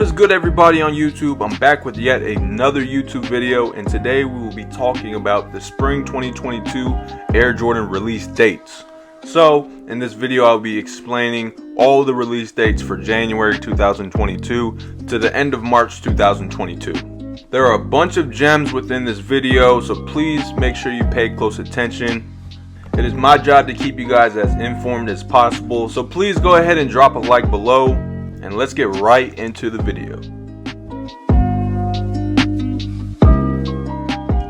What is good, everybody on YouTube? I'm back with yet another YouTube video, and today we will be talking about the spring 2022 Air Jordan release dates. So in this video I'll be explaining all the release dates for January 2022 to the end of March 2022. There are a bunch of gems within this video, so please make sure you pay close attention. It is my job to keep you guys as informed as possible, so please go ahead and drop a like below, and let's get right into the video.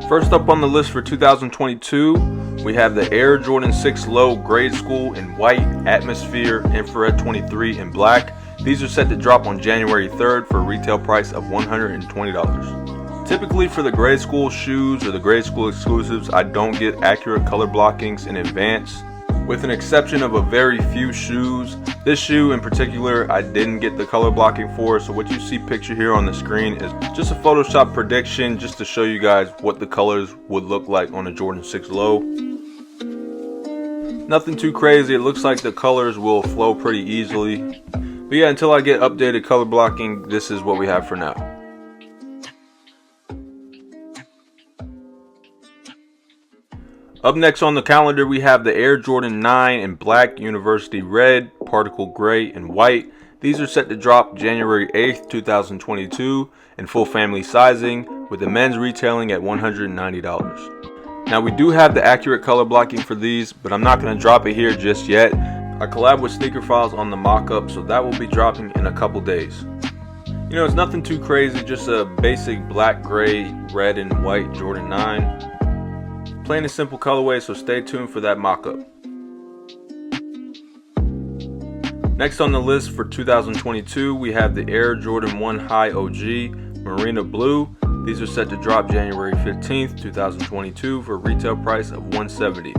First up on the list for 2022, we have the Air Jordan 6 Low Grade School in white, atmosphere, infrared 23 in black. These are set to drop on January 3rd for a retail price of $120. Typically for the grade school shoes or the grade school exclusives, I don't get accurate color blockings in advance, with an exception of a very few shoes. This shoe in particular I didn't get the color blocking for, so what you see pictured here on the screen is just a Photoshop prediction just to show you guys what the colors would look like on a Jordan 6 Low. Nothing too crazy. It looks like the colors will flow pretty easily. But yeah, until I get updated color blocking, this is what we have for now. Up next on the calendar, we have the Air Jordan 9 in black, university red, particle gray, and white. These are set to drop January 8th, 2022 in full family sizing, with the men's retailing at $190. Now we do have the accurate color blocking for these, but I'm not going to drop it here just yet. I collab with Sneakerfiles on the mock-up, so that will be dropping in a couple days. You know, it's nothing too crazy, just a basic black, gray, red, and white Jordan 9. Plain and simple colorway, so stay tuned for that mock-up. Next on the list for 2022, we have the Air Jordan 1 Hi OG Marina Blue. These are set to drop January 15th, 2022 for a retail price of $170.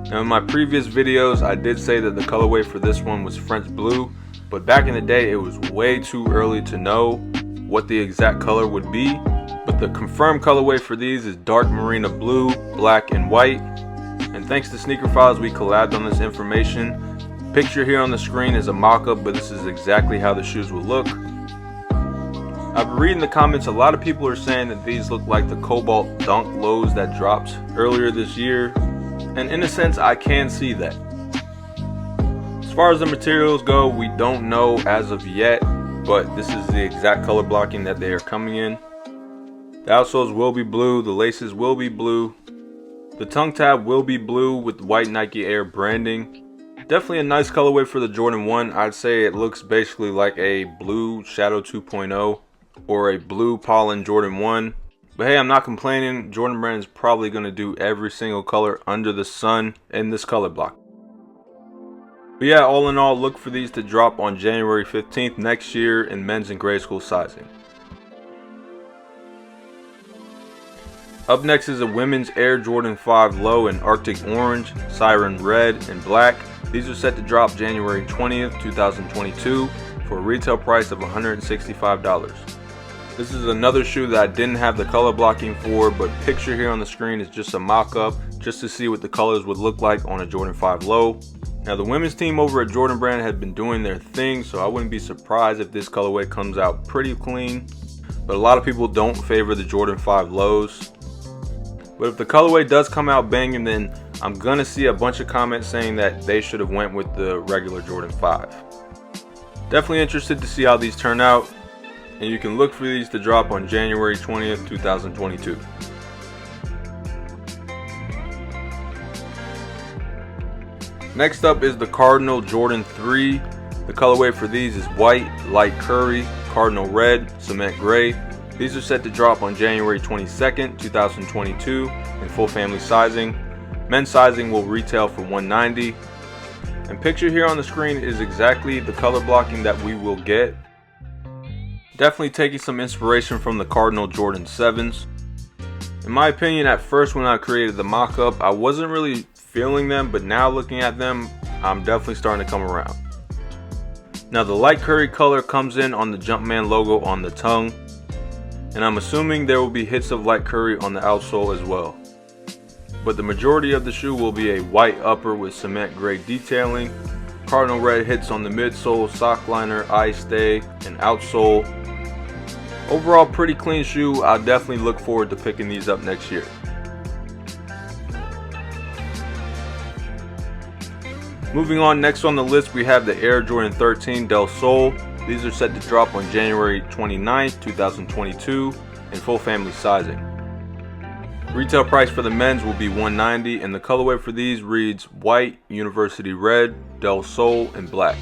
Now in my previous videos, I did say that the colorway for this one was French blue, but back in the day it was way too early to know what the exact color would be. But the confirmed colorway for these is dark Marina blue, black, and white. And thanks to Sneakerfiles, we collabed on this information. Picture here on the screen is a mock-up, but this is exactly how the shoes will look. I've been reading the comments. A lot of people are saying that these look like the Cobalt Dunk lows that dropped earlier this year. And in a sense, I can see that. As far as the materials go, we don't know as of yet, but this is the exact color blocking that they are coming in. The outsoles will be blue, the laces will be blue, the tongue tab will be blue with white Nike Air branding. Definitely a nice colorway for the Jordan 1. I'd say it looks basically like a blue Shadow 2.0 or a blue Pollen Jordan 1. But hey, I'm not complaining. Jordan Brand is probably going to do every single color under the sun in this color block. But yeah, all in all, look for these to drop on January 15th next year in men's and grade school sizing. Up next is a women's Air Jordan 5 Low in Arctic Orange, Siren Red, and Black. These are set to drop January 20th, 2022 for a retail price of $165. This is another shoe that I didn't have the color blocking for, but picture here on the screen is just a mock-up just to see what the colors would look like on a Jordan 5 Low. Now the women's team over at Jordan Brand has been doing their thing, so I wouldn't be surprised if this colorway comes out pretty clean. But a lot of people don't favor the Jordan 5 Lows. But if the colorway does come out banging, then I'm gonna see a bunch of comments saying that they should have went with the regular Jordan 5. Definitely interested to see how these turn out, and you can look for these to drop on January 20th, 2022. Next up is the Cardinal Jordan 3. The colorway for these is white, light curry, cardinal red, cement gray. These are set to drop on January 22nd, 2022 in full family sizing. Men's sizing will retail for $190. And picture here on the screen is exactly the color blocking that we will get. Definitely taking some inspiration from the Cardinal Jordan 7s. In my opinion, at first when I created the mock-up, I wasn't really feeling them, but now looking at them, I'm definitely starting to come around. Now the light curry color comes in on the Jumpman logo on the tongue. And I'm assuming there will be hits of light curry on the outsole as well. But the majority of the shoe will be a white upper with cement gray detailing, cardinal red hits on the midsole, sock liner, eye stay, and outsole, Overall, pretty clean shoe. I'll definitely look forward to picking these up next year. Moving on, next on the list we have the Air Jordan 13 Del Sol. These are set to drop on January 29th, 2022 in full family sizing. Retail price for the men's will be $190 and the colorway for these reads white, university red, Del Sol, and black.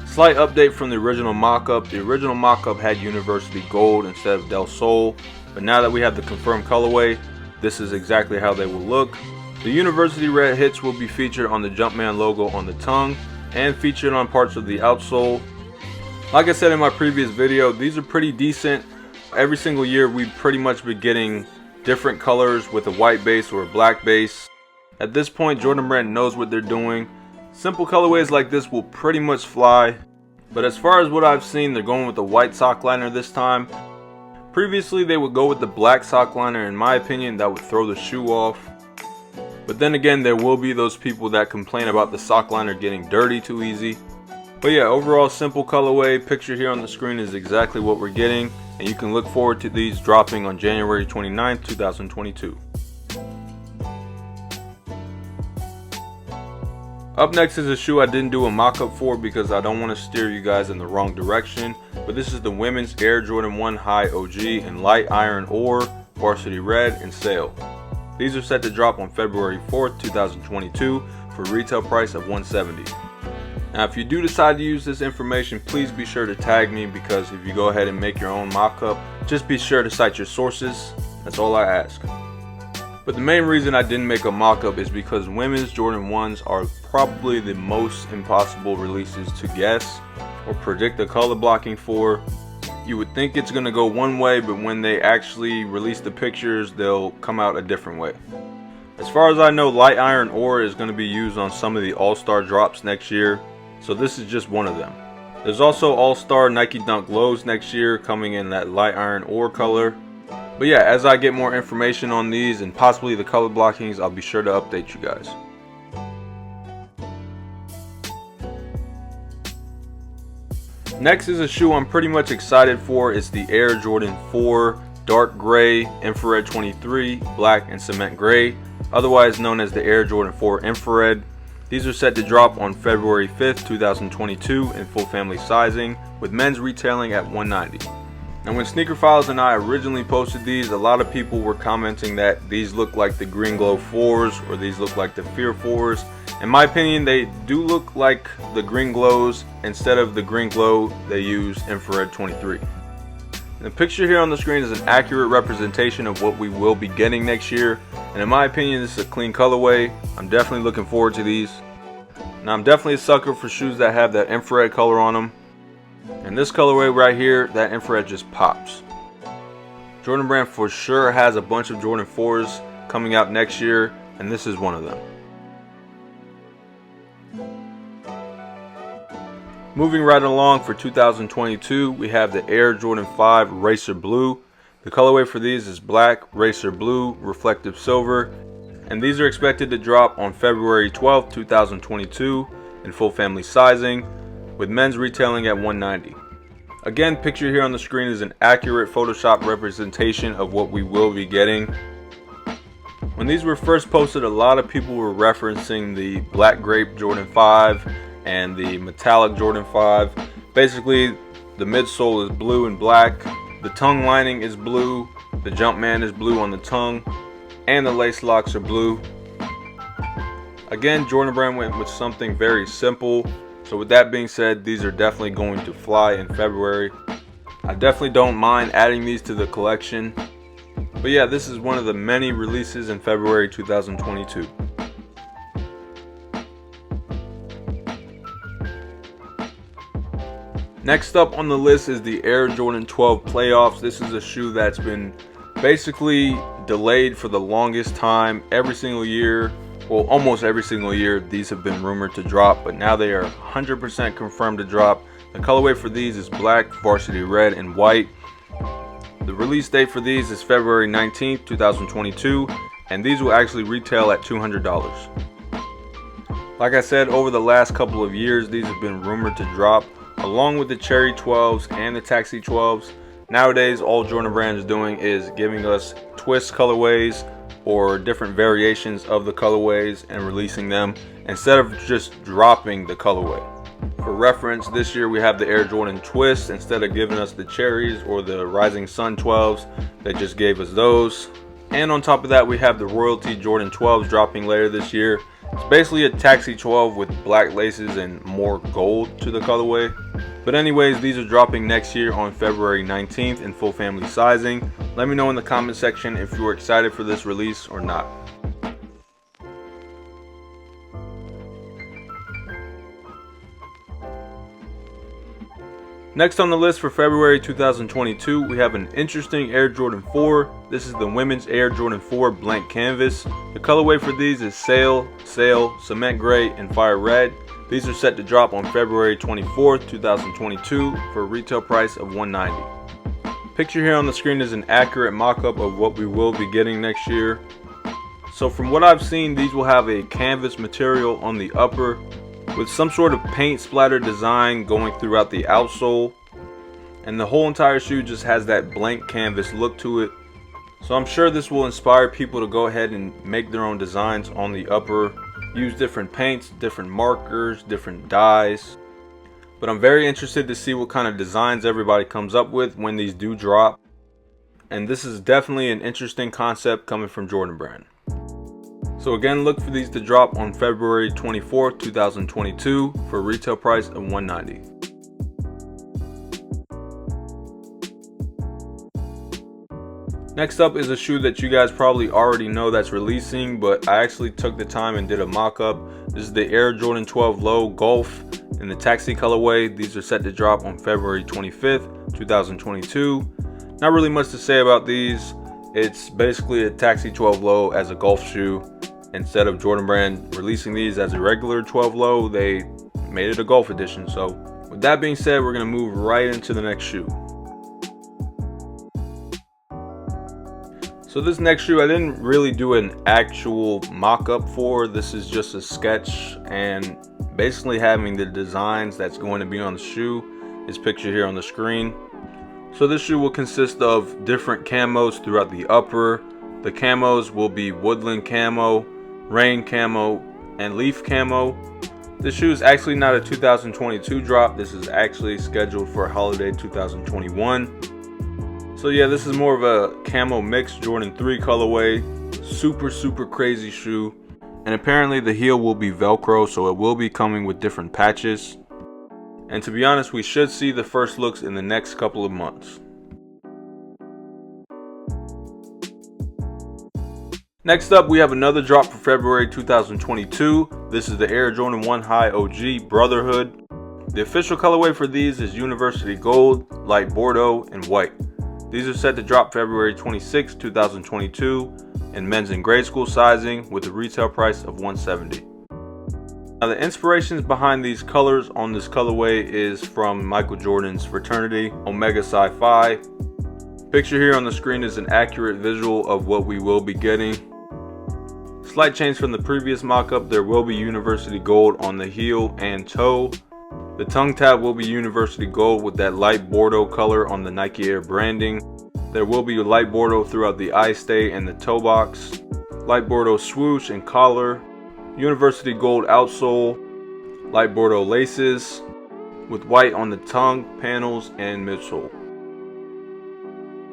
Slight update from the original mock-up. The original mock-up had university gold instead of Del Sol, but now that we have the confirmed colorway, this is exactly how they will look. The university red hits will be featured on the Jumpman logo on the tongue and featured on parts of the outsole. Like I said in my previous video, these are pretty decent. Every single year we pretty much be getting different colors with a white base or a black base. At this point, Jordan Brand knows what they're doing. Simple colorways like this will pretty much fly. But as far as what I've seen, they're going with the white sock liner this time. Previously they would go with the black sock liner. In my opinion, that would throw the shoe off. But then again, there will be those people that complain about the sock liner getting dirty too easy. But yeah, overall simple colorway. Picture here on the screen is exactly what we're getting, and you can look forward to these dropping on January 29th, 2022. Up next is a shoe I didn't do a mock-up for because I don't want to steer you guys in the wrong direction, but this is the women's Air Jordan 1 Hi OG in light iron ore, varsity red, and sail. These are set to drop on February 4th, 2022 for a retail price of $170. Now if you do decide to use this information, please be sure to tag me, because if you go ahead and make your own mock-up, just be sure to cite your sources. That's all I ask. But the main reason I didn't make a mock-up is because women's Jordan 1s are probably the most impossible releases to guess or predict the color blocking for. You would think it's going to go one way, but when they actually release the pictures, they'll come out a different way. As far as I know, light iron ore is going to be used on some of the all-star drops next year, so this is just one of them. There's also all-star Nike Dunk Lows next year coming in that light iron ore color. But yeah, as I get more information on these and possibly the color blockings, I'll be sure to update you guys. Next is a shoe I'm pretty much excited for. It's the Air Jordan 4 dark gray, infrared 23, black, and cement gray, otherwise known as the Air Jordan 4 infrared. These are set to drop on February 5th, 2022 in full family sizing, with men's retailing at $190. Now when Sneakerfiles and I originally posted these, a lot of people were commenting that these look like the Green Glow 4s or these look like the Fear 4s. In my opinion, they do look like the Green Glows. Instead of the Green Glow, they use infrared 23. And the picture here on the screen is an accurate representation of what we will be getting next year. And in my opinion, this is a clean colorway. I'm definitely looking forward to these. Now I'm definitely a sucker for shoes that have that infrared color on them. And this colorway right here, that infrared just pops. Jordan Brand for sure has a bunch of Jordan 4s coming out next year, and this is one of them. Moving right along, for 2022, we have the Air Jordan 5 Racer Blue. The colorway for these is black, racer blue, reflective silver, and these are expected to drop on February 12th, 2022 in full family sizing, with men's retailing at $190. Again, picture here on the screen is an accurate Photoshop representation of what we will be getting. When these were first posted, a lot of people were referencing the Black Grape Jordan 5 and the Metallic Jordan 5. Basically, the midsole is blue and black, the tongue lining is blue, the Jumpman is blue on the tongue, and the lace locks are blue. Again, Jordan Brand went with something very simple. So with that being said, these are definitely going to fly in February. I definitely don't mind adding these to the collection. But yeah, this is one of the many releases in February 2022. Next up on the list is the Air Jordan 12 Playoffs. This is a shoe that's been basically delayed for the longest time. Every single year, well, almost every single year, these have been rumored to drop, but now they are 100% confirmed to drop. The colorway for these is black, varsity red, and white. The release date for these is February 19th, 2022, and these will actually retail at $200. Like I said, over the last couple of years, these have been rumored to drop, along with the Cherry 12s and the Taxi 12s. Nowadays, all Jordan Brand is doing is giving us twist colorways or different variations of the colorways and releasing them instead of just dropping the colorway. For reference, this year we have the Air Jordan Twist instead of giving us the cherries or the Rising Sun 12s. They just gave us those. And on top of that, we have the Royalty Jordan 12s dropping later this year. It's basically a taxi 12 with black laces and more gold to the colorway. But anyways, these are dropping next year on February 19th in full family sizing. Let me know in the comment section if you are excited for this release or not. Next on the list for February 2022, we have an interesting Air Jordan 4. This is the women's Air Jordan 4 blank canvas. The colorway for these is Sail, Cement Gray, and Fire Red. These are set to drop on February 24th, 2022 for a retail price of $190. Picture here on the screen is an accurate mock-up of what we will be getting next year. So from what I've seen, these will have a canvas material on the upper with some sort of paint splatter design going throughout the outsole, and the whole entire shoe just has that blank canvas look to it. So I'm sure this will inspire people to go ahead and make their own designs on the upper, use different paints, different markers, different dyes. But I'm very interested to see what kind of designs everybody comes up with when these do drop, and this is definitely an interesting concept coming from Jordan Brand. So again, look for these to drop on February 24th, 2022 for a retail price of $190. Next up is a shoe that you guys probably already know that's releasing, but I actually took the time and did a mock-up. This is the Air Jordan 12 Low Golf in the taxi colorway. These are set to drop on February 25th, 2022. Not really much to say about these. It's basically a taxi 12 low as a golf shoe. Instead of Jordan Brand releasing these as a regular 12 low, they made it a golf edition. So with that being said, we're going to move right into the next shoe. So this next shoe I didn't really do an actual mock-up for. This is just a sketch, and basically having the designs that's going to be on the shoe is pictured here on the screen. So this shoe will consist of different camos throughout the upper. The camos will be woodland camo, rain camo, and leaf camo. This shoe is actually not a 2022 drop. This is actually scheduled for holiday 2021. So yeah, this is more of a camo mix Jordan 3 colorway. Super crazy shoe. And apparently the heel will be Velcro, so it will be coming with different patches. And to be honest, we should see the first looks in the next couple of months. Next up, we have another drop for February 2022. This is the Air Jordan 1 Hi OG Brotherhood. The official colorway for these is University Gold, Light Bordeaux, and White. These are set to drop February 26, 2022 in men's and grade school sizing with a retail price of $170. Now the inspirations behind these colors on this colorway is from Michael Jordan's fraternity, Omega Psi Phi. Picture here on the screen is an accurate visual of what we will be getting. Slight change from the previous mock-up, there will be University Gold on the heel and toe. The tongue tab will be University Gold with that light Bordeaux color on the Nike Air branding. There will be light Bordeaux throughout the eye stay and the toe box. Light Bordeaux swoosh and collar. University Gold outsole. Light Bordeaux laces with white on the tongue, panels, and midsole.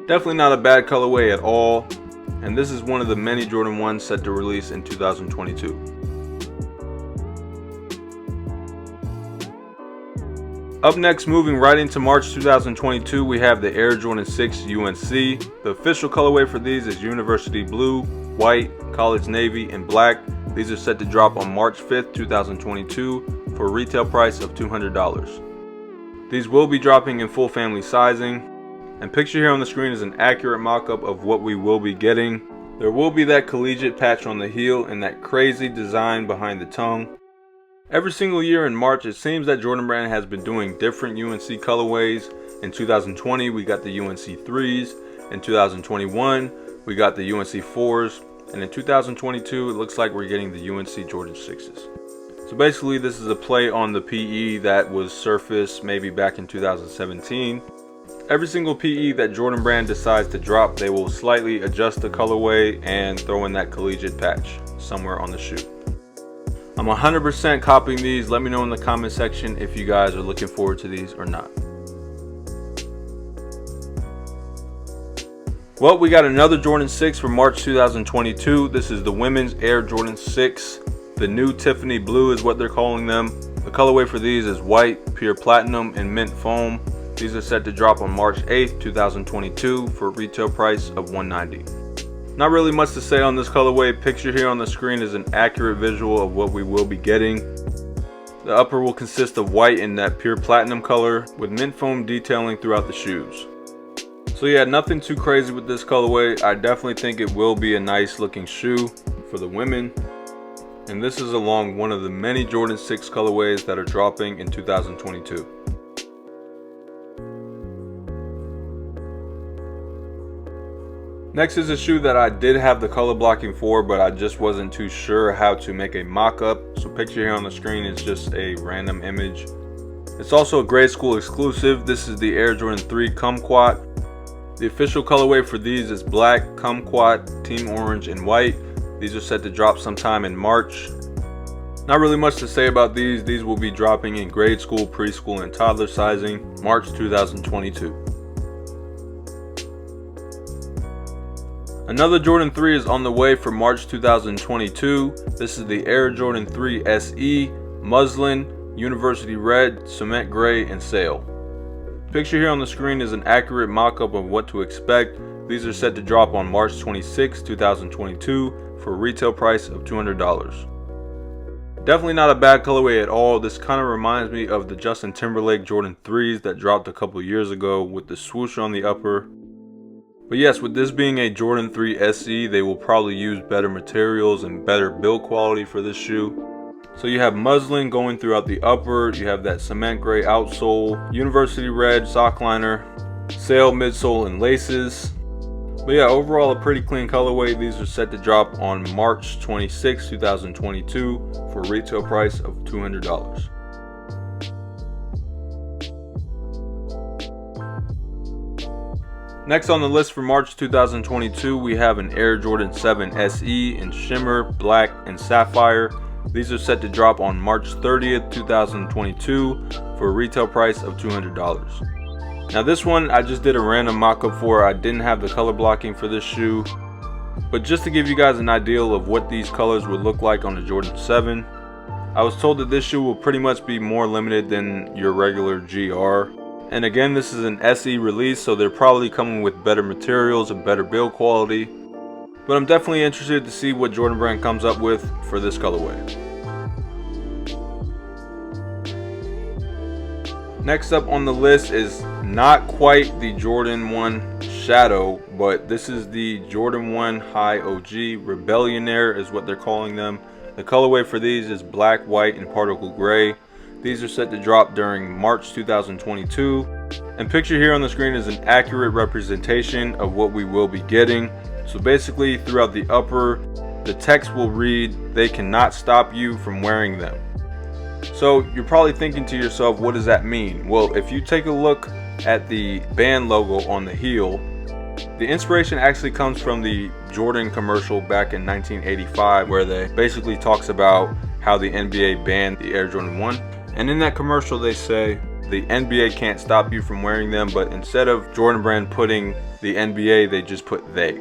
Definitely not a bad colorway at all, and this is one of the many Jordan 1s set to release in 2022. Up next, moving right into March 2022, we have the Air Jordan 6 UNC. The official colorway for these is University Blue, White, College Navy, and Black. These are set to drop on March 5th, 2022 for a retail price of $200. These will be dropping in full family sizing. And picture here on the screen is an accurate mock-up of what we will be getting. There will be that collegiate patch on the heel and that crazy design behind the tongue. Every single year in March, it seems that Jordan Brand has been doing different UNC colorways. In 2020, we got the UNC 3s. In 2021, we got the UNC 4s. And in 2022, it looks like we're getting the UNC Jordan 6s. So basically, this is a play on the PE that was surfaced maybe back in 2017. Every single PE that Jordan Brand decides to drop, they will slightly adjust the colorway and throw in that collegiate patch somewhere on the shoe. I'm 100% copying these. Let me know in the comment section if you guys are looking forward to these or not. Well, we got another Jordan 6 for March 2022. This is the women's Air Jordan 6. The new Tiffany blue is what they're calling them. The colorway for these is white, pure platinum, and mint foam. These are set to drop on March 8th, 2022 for a retail price of $190. Not really much to say on this colorway. Picture here on the screen is an accurate visual of what we will be getting. The upper will consist of white in that pure platinum color with mint foam detailing throughout the shoes. So yeah, nothing too crazy with this colorway. I definitely think it will be a nice looking shoe for the women. And this is along one of the many Jordan 6 colorways that are dropping in 2022. Next is a shoe that I did have the color blocking for, but I just wasn't too sure how to make a mock-up. So picture here on the screen is just a random image. It's also a grade school exclusive. This is the Air Jordan 3 Kumquat. The official colorway for these is black, kumquat, team orange, and white. These are set to drop sometime in March. Not really much to say about these. These will be dropping in grade school, preschool, and toddler sizing, March 2022. Another Jordan 3 is on the way for March 2022. This is the Air Jordan 3 SE, Muslin, University Red, Cement Gray, and Sail. Picture here on the screen is an accurate mock-up of what to expect. These are set to drop on March 26, 2022 for a retail price of $200. Definitely not a bad colorway at all. This kind of reminds me of the Justin Timberlake Jordan 3s that dropped a couple years ago with the swoosh on the upper. But yes, with this being a Jordan 3 SE, they will probably use better materials and better build quality for this shoe. So you have muslin going throughout the upper, you have that cement gray outsole, university red sock liner, sail midsole and laces. But yeah, overall a pretty clean colorway. These are set to drop on March 26, 2022 for a retail price of $200. Next on the list for March 2022, we have an Air Jordan 7 SE in shimmer, black, and sapphire. These are set to drop on March 30th, 2022 for a retail price of $200. Now this one I just did a random mock-up for. I didn't have the color blocking for this shoe, but just to give you guys an idea of what these colors would look like on the Jordan 7, I was told that this shoe will pretty much be more limited than your regular GR. And again, this is an SE release, so they're probably coming with better materials and better build quality. But I'm definitely interested to see what Jordan Brand comes up with for this colorway. Next up on the list is not quite the Jordan 1 Shadow, but this is the Jordan 1 Hi OG. Rebellionaire is what they're calling them. The colorway for these is black, white, and particle gray. These are set to drop during March 2022. And picture here on the screen is an accurate representation of what we will be getting. So basically throughout the upper, the text will read, "They cannot stop you from wearing them." So you're probably thinking to yourself, what does that mean? Well, if you take a look at the band logo on the heel, the inspiration actually comes from the Jordan commercial back in 1985, where they basically talks about how the NBA banned the Air Jordan 1. And in that commercial they say, the NBA can't stop you from wearing them, but instead of Jordan Brand putting the NBA, they just put they.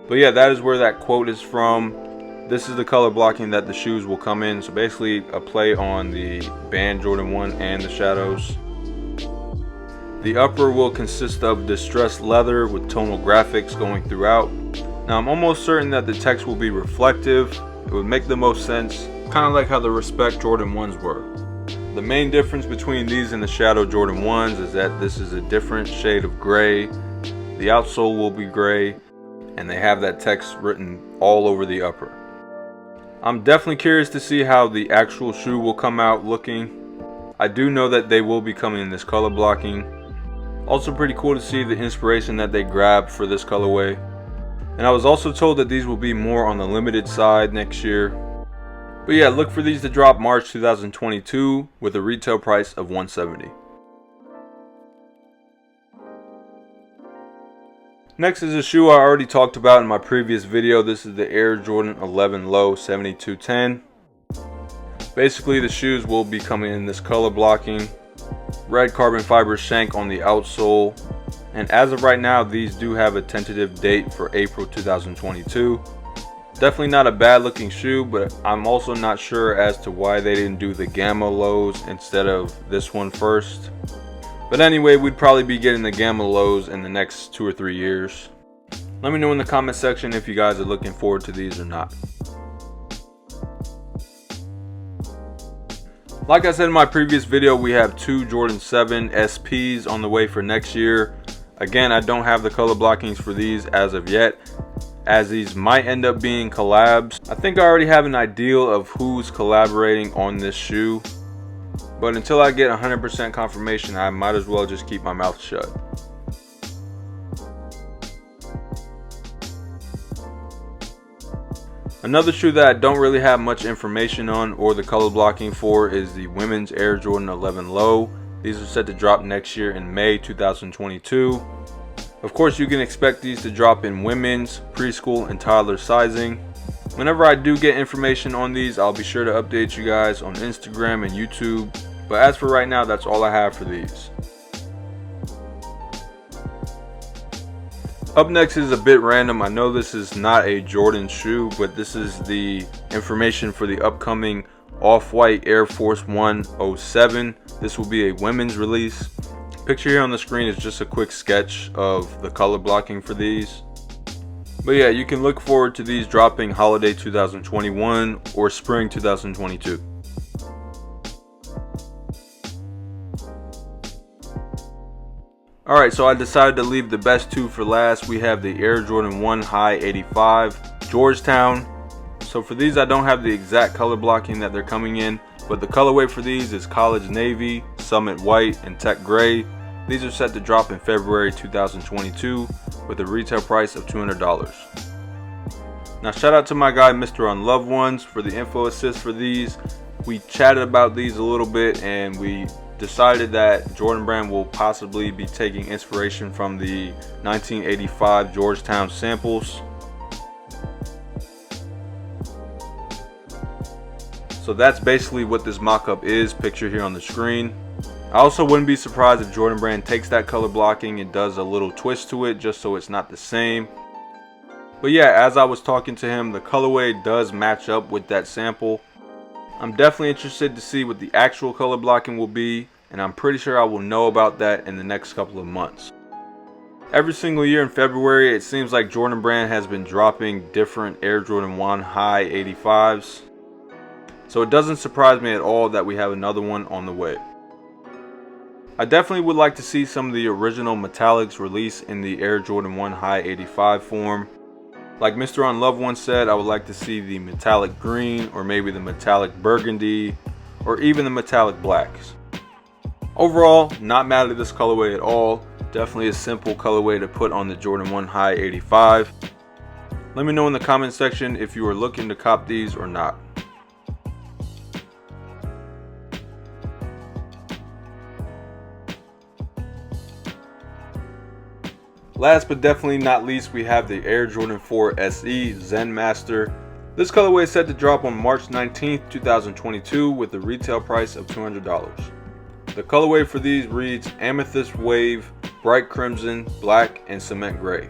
But yeah, that is where that quote is from. This is the color blocking that the shoes will come in. So basically a play on the Banned Jordan 1 and the shadows. The upper will consist of distressed leather with tonal graphics going throughout. Now I'm almost certain that the text will be reflective. It would make the most sense, kind of like how the Respect Jordan 1s were. The main difference between these and the Shadow Jordan 1s is that this is a different shade of gray. The outsole will be gray, and they have that text written all over the upper. I'm definitely curious to see how the actual shoe will come out looking. I do know that they will be coming in this color blocking. Also pretty cool to see the inspiration that they grabbed for this colorway. And I was also told that these will be more on the limited side next year. But yeah, look for these to drop March 2022 with a retail price of $170. Next is a shoe I already talked about in my previous video. This is the Air Jordan 11 Low 7210. Basically, the shoes will be coming in this color blocking, red carbon fiber shank on the outsole, and as of right now, these do have a tentative date for April 2022. Definitely not a bad looking shoe, but I'm also not sure as to why they didn't do the Gamma Lows instead of this one first. But anyway, we'd probably be getting the Gamma Lows in the next 2 or 3 years. Let me know in the comment section if you guys are looking forward to these or not. Like I said in my previous video, we have 2 Jordan 7 SPs on the way for next year. Again, I don't have the color blockings for these as of yet, as these might end up being collabs. I think I already have an idea of who's collaborating on this shoe, but until I get 100% confirmation, I might as well just keep my mouth shut. Another shoe that I don't really have much information on or the color blocking for is the women's Air Jordan 11 Low. These are set to drop next year in May 2022. Of course, you can expect these to drop in women's, preschool, and toddler sizing. Whenever I do get information on these, I'll be sure to update you guys on Instagram and YouTube. But as for right now, that's all I have for these. Up next is a bit random. I know this is not a Jordan shoe, but this is the information for the upcoming Off-White Air Force 1 07. This will be a women's release. Picture here on the screen is just a quick sketch of the color blocking for these. But yeah, you can look forward to these dropping holiday 2021 or spring 2022. Alright, so I decided to leave the best 2 for last. We have the Air Jordan 1 Hi 85 Georgetown. So for these, I don't have the exact color blocking that they're coming in, but the colorway for these is College Navy, Summit White, and Tech Gray. These are set to drop in February 2022 with a retail price of $200. Now shout out to my guy Mr. Unloved Ones for the info assist for these. We chatted about these a little bit and we decided that Jordan Brand will possibly be taking inspiration from the 1985 Georgetown samples. So that's basically what this mock-up is, pictured here on the screen. I also wouldn't be surprised if Jordan Brand takes that color blocking and does a little twist to it just so it's not the same. But yeah, as I was talking to him, the colorway does match up with that sample. I'm definitely interested to see what the actual color blocking will be, and I'm pretty sure I will know about that in the next couple of months. Every single year in February, it seems like Jordan Brand has been dropping different Air Jordan 1 Hi 85s. So it doesn't surprise me at all that we have another one on the way. I definitely would like to see some of the original metallics released in the Air Jordan 1 Hi 85 form. Like Mr. Unloved once said, I would like to see the metallic green or maybe the metallic burgundy or even the metallic blacks. Overall, not mad at this colorway at all. Definitely a simple colorway to put on the Jordan 1 Hi 85. Let me know in the comment section if you are looking to cop these or not. Last but definitely not least, we have the Air Jordan 4 SE Zen Master. This colorway is set to drop on March 19th, 2022 with a retail price of $200. The colorway for these reads Amethyst Wave, Bright Crimson, Black, and Cement Gray.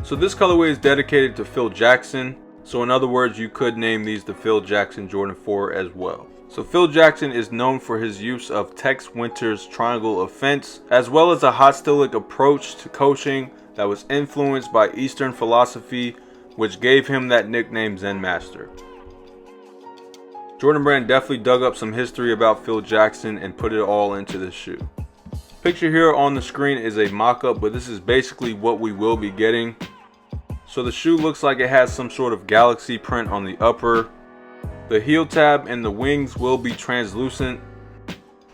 So this colorway is dedicated to Phil Jackson. So in other words, you could name these the Phil Jackson Jordan 4 as well. So Phil Jackson is known for his use of Tex Winter's triangle offense, as well as a hostilic approach to coaching that was influenced by Eastern philosophy, which gave him that nickname Zen Master. Jordan Brand definitely dug up some history about Phil Jackson and put it all into this shoe. Picture here on the screen is a mock-up, but this is basically what we will be getting. So the shoe looks like it has some sort of galaxy print on the upper. The heel tab and the wings will be translucent.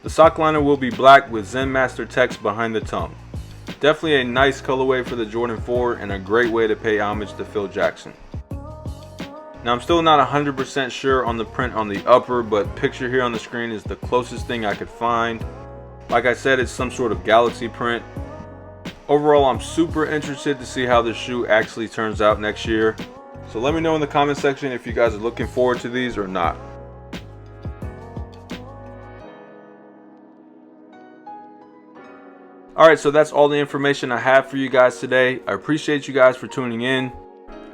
The sock liner will be black with Zen Master text behind the tongue. Definitely a nice colorway for the Jordan 4 and a great way to pay homage to Phil Jackson. Now I'm still not 100% sure on the print on the upper, but picture here on the screen is the closest thing I could find. Like I said, it's some sort of galaxy print. Overall, I'm super interested to see how this shoe actually turns out next year. So let me know in the comment section if you guys are looking forward to these or not. Alright, so that's all the information I have for you guys today. I appreciate you guys for tuning in.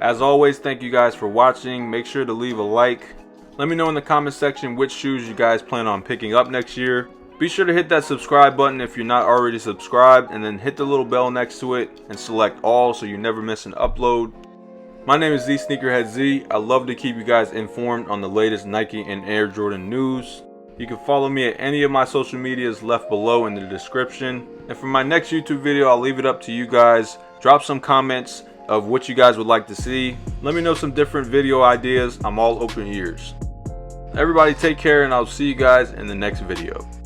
As always, thank you guys for watching. Make sure to leave a like. Let me know in the comment section which shoes you guys plan on picking up next year. Be sure to hit that subscribe button if you're not already subscribed, and then hit the little bell next to it and select all so you never miss an upload. My name is zSneakerHeadz. I love to keep you guys informed on the latest Nike and Air Jordan news. You can follow me at any of my social medias left below in the description. And for my next YouTube video, I'll leave it up to you guys. Drop some comments of what you guys would like to see. Let me know some different video ideas. I'm all open ears. Everybody take care, and I'll see you guys in the next video.